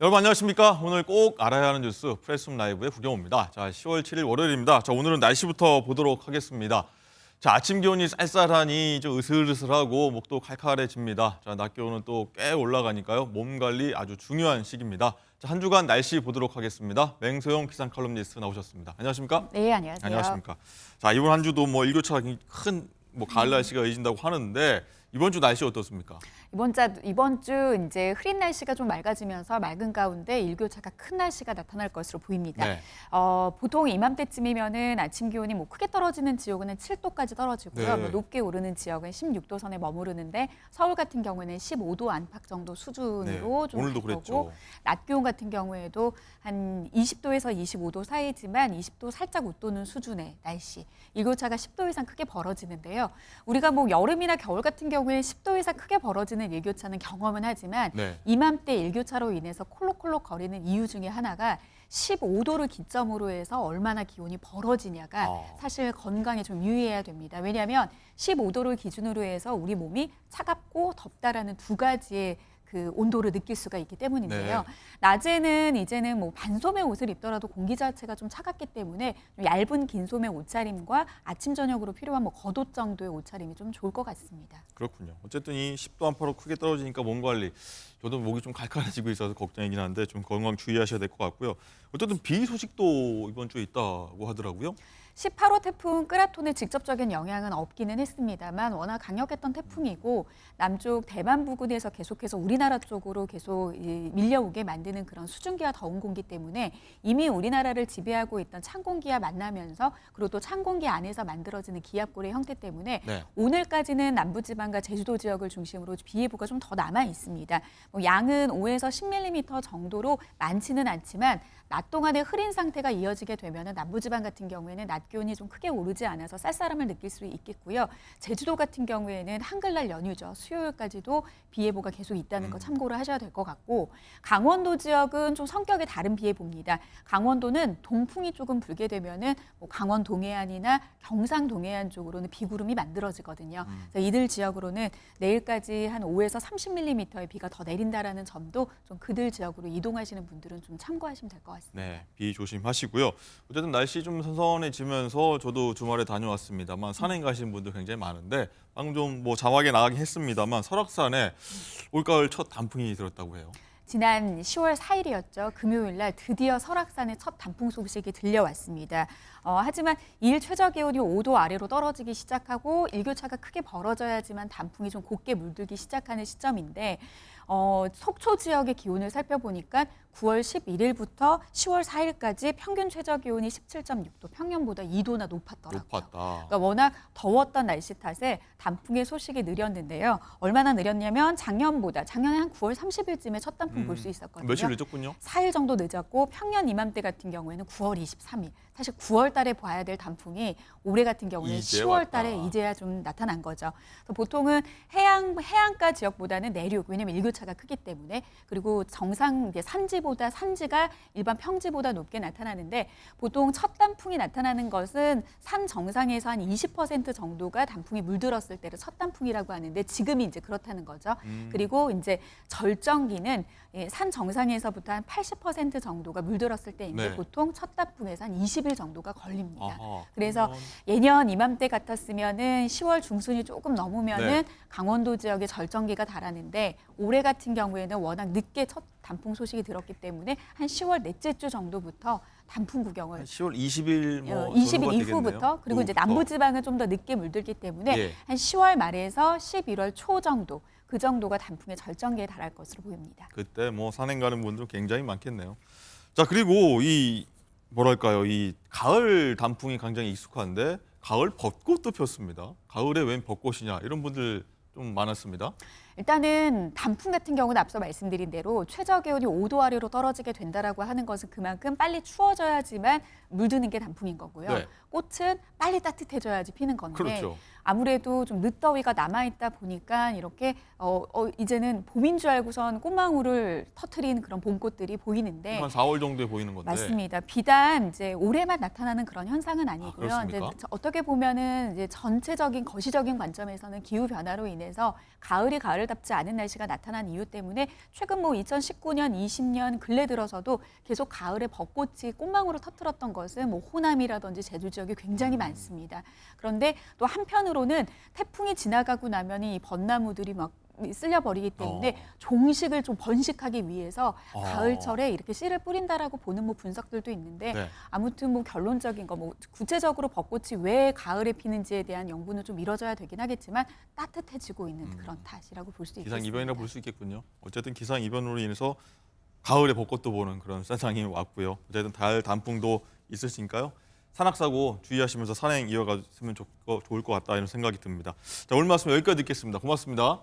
여러분 안녕하십니까? 오늘 꼭 알아야 하는 뉴스 프레스룸 라이브의 구경호입니다. 자, 10월 7일 월요일입니다. 자, 오늘은 날씨부터 보도록 하겠습니다. 자, 아침 기온이 쌀쌀하니 좀 으슬으슬하고 목도 칼칼해집니다. 자, 낮 기온은 또 꽤 올라가니까요. 몸 관리 아주 중요한 시기입니다. 자, 한 주간 날씨 보도록 하겠습니다. 맹소영 기상 칼럼니스트 나오셨습니다. 안녕하십니까? 네, 안녕하세요. 안녕하십니까? 자, 이번 한 주도 일교차 큰 가을 날씨가 이어진다고 하는데 이번 주 날씨 어떻습니까? 이번 주 이제 흐린 날씨가 좀 맑아지면서 맑은 가운데 일교차가 큰 날씨가 나타날 것으로 보입니다. 네. 보통 이맘때쯤이면은 아침 기온이 크게 떨어지는 지역은 7도까지 떨어지고요. 네. 높게 오르는 지역은 16도 선에 머무르는데 서울 같은 경우에는 15도 안팎 정도 수준으로 네. 좀 오늘도 갈 거고, 그랬죠. 낮 기온 같은 경우에도 한 20도에서 25도 사이지만 20도 살짝 웃도는 수준의 날씨. 일교차가 10도 이상 크게 벌어지는데요. 우리가 여름이나 겨울 같은 경우에 10도 이상 크게 벌어지는 일교차는 경험은 하지만 네. 이맘때 일교차로 인해서 콜록콜록 거리는 이유 중에 하나가 15도를 기점으로 해서 얼마나 기온이 벌어지냐가 사실 건강에 좀 유의해야 됩니다. 왜냐하면 15도를 기준으로 해서 우리 몸이 차갑고 덥다라는 두 가지의 그 온도를 느낄 수가 있기 때문인데요. 네. 낮에는 이제는 반소매 옷을 입더라도 공기 자체가 좀 차갑기 때문에 좀 얇은 긴 소매 옷차림과 아침 저녁으로 필요한 겉옷 정도의 옷차림이 좀 좋을 것 같습니다. 그렇군요. 어쨌든 이 10도 안팎으로 크게 떨어지니까 몸 관리, 저도 목이 좀 칼칼해지고 있어서 걱정이긴 한데 좀 건강 주의하셔야 될 것 같고요. 어쨌든 비 소식도 이번 주에 있다고 하더라고요. 18호 태풍 끄라톤의 직접적인 영향은 없기는 했습니다만 워낙 강력했던 태풍이고 남쪽 대만 부근에서 계속해서 우리나라 쪽으로 계속 밀려오게 만드는 그런 수증기와 더운 공기 때문에 이미 우리나라를 지배하고 있던 찬 공기와 만나면서 그리고 또 찬 공기 안에서 만들어지는 기압골의 형태 때문에 네. 오늘까지는 남부지방과 제주도 지역을 중심으로 비 예보가 좀 더 남아 있습니다. 양은 5에서 10mm 정도로 많지는 않지만 낮 동안에 흐린 상태가 이어지게 되면 남부지방 같은 경우에는 낮 기온이 좀 크게 오르지 않아서 쌀쌀함을 느낄 수 있겠고요. 제주도 같은 경우에는 한글날 연휴죠. 수요일까지도 비 예보가 계속 있다는 거 참고를 하셔야 될 것 같고 강원도 지역은 좀 성격이 다른 비 예보입니다. 강원도는 동풍이 조금 불게 되면은 강원 동해안이나 경상 동해안 쪽으로는 비구름이 만들어지거든요. 그래서 이들 지역으로는 내일까지 한 5에서 30mm의 비가 더 내린다라는 점도 좀 그들 지역으로 이동하시는 분들은 좀 참고하시면 될 것 같습니다. 네, 비 조심하시고요. 어쨌든 날씨 좀 선선해지면서 저도 주말에 다녀왔습니다만 산에 가신 분들 굉장히 많은데 방금 좀 자막에 나가긴 했습니다만 설악산에 올가을 첫 단풍이 들었다고 해요. 지난 10월 4일이었죠. 금요일 날 드디어 설악산의 첫 단풍 소식이 들려왔습니다. 하지만 일 최저 기온이 5도 아래로 떨어지기 시작하고 일교차가 크게 벌어져야지만 단풍이 좀 곱게 물들기 시작하는 시점인데 속초 지역의 기온을 살펴보니까 9월 11일부터 10월 4일까지 평균 최저 기온이 17.6도, 평년보다 2도나 높았더라고요. 높았다. 그러니까 워낙 더웠던 날씨 탓에 단풍의 소식이 느렸는데요. 얼마나 느렸냐면 작년에 한 9월 30일쯤에 첫 단풍 볼 수 있었거든요. 며칠 늦었군요. 4일 정도 늦었고 평년 이맘때 같은 경우에는 9월 23일. 사실 9월 달에 봐야 될 단풍이 올해 같은 경우는 이제 10월 달에 왔다. 이제야 좀 나타난 거죠. 그래서 보통은 해안가 지역보다는 내륙, 왜냐면 일교차가 크기 때문에 그리고 정상 산지가 일반 평지보다 높게 나타나는데 보통 첫 단풍이 나타나는 것은 산 정상에서 한 20% 정도가 단풍이 물들었을 때를 첫 단풍이라고 하는데 지금이 이제 그렇다는 거죠. 그리고 이제 절정기는 산 정상에서부터 한 80% 정도가 물들었을 때인데 네. 보통 첫 단풍에서 한 20일 정도가 걸립니다. 아하, 그래서 그러면- 예년 이맘때 같았으면은 10월 중순이 조금 넘으면은 네. 강원도 지역에 절정기가 달하는데 올해 같은 경우에는 워낙 늦게 첫 단풍 소식이 들었기 때문에 한 10월 넷째 주 정도부터 단풍 구경을 10월 20일 20일 이후부터 그리고 이제 남부지방은 좀 더 늦게 물들기 때문에 예. 한 10월 말에서 11월 초 정도 그 정도가 단풍의 절정기에 달할 것으로 보입니다. 그때 산행 가는 분들 굉장히 많겠네요. 자, 그리고 이 가을 단풍이 굉장히 익숙한데 가을 벚꽃도 폈습니다. 가을에 웬 벚꽃이냐 이런 분들 좀 많았습니다. 일단은 단풍 같은 경우는 앞서 말씀드린 대로 최저 기온이 5도 아래로 떨어지게 된다라고 하는 것은 그만큼 빨리 추워져야지만 물드는 게 단풍인 거고요. 네. 꽃은 빨리 따뜻해져야지 피는 건데 그렇죠. 아무래도 좀 늦더위가 남아있다 보니까 이렇게 이제는 봄인 줄 알고선 꽃망울을 터트린 그런 봄꽃들이 보이는데 한 4월 정도에 보이는 건데. 맞습니다. 비단 이제 올해만 나타나는 그런 현상은 아니고요. 그렇습니까? 이제 어떻게 보면은 이제 전체적인 거시적인 관점에서는 기후 변화로 인해서 가을이 가을답지 않은 날씨가 나타난 이유 때문에 최근 뭐 2019년, 20년 근래 들어서도 계속 가을에 벚꽃이 꽃망울을 터뜨렸던 것은 뭐 호남이라든지 제주 지역이 굉장히 많습니다. 그런데 또 한편으로는 태풍이 지나가고 나면 이 벚나무들이 막 쓸려버리기 때문에 종식을 좀 번식하기 위해서 가을철에 이렇게 씨를 뿌린다라고 보는 뭐 분석들도 있는데 네. 아무튼 뭐 결론적인 거 뭐 구체적으로 벚꽃이 왜 가을에 피는지에 대한 연구는 좀 이뤄져야 되긴 하겠지만 따뜻해지고 있는 그런 탓이라고 볼 수 있겠습니다. 기상이변이라 볼 수 있겠군요. 어쨌든 기상이변으로 인해서 가을에 벚꽃도 보는 그런 세상이 왔고요. 어쨌든 달 단풍도 있으시니까요. 산악사고 주의하시면서 산행 이어가시면 좋을 것 같다 이런 생각이 듭니다. 자, 오늘 말씀 여기까지 듣겠습니다. 고맙습니다.